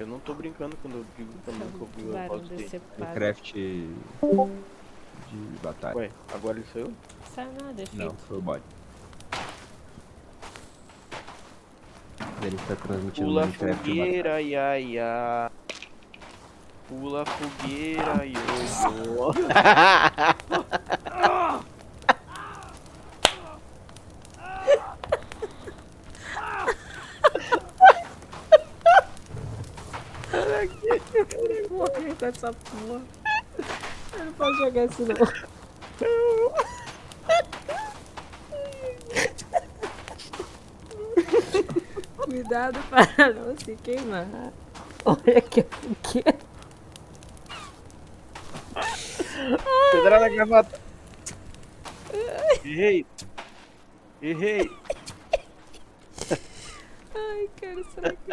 Eu não tô brincando quando eu digo também que eu vi o Tubarão negócio dele. decepado. Minecraft de batalha. Ué, agora ele saiu? Sai nada, é Não, feito. foi o bot. Ele tá transmitindo Pula Minecraft de batalha. fogueira, ia, ia. Pula fogueira, ioiô. Eu vou morrer com essa porra. Eu não posso jogar isso não. Cuidado para não se queimar. Olha que fogueira. Pedrada na gravata. Errei. Errei. Ai, cara, será que...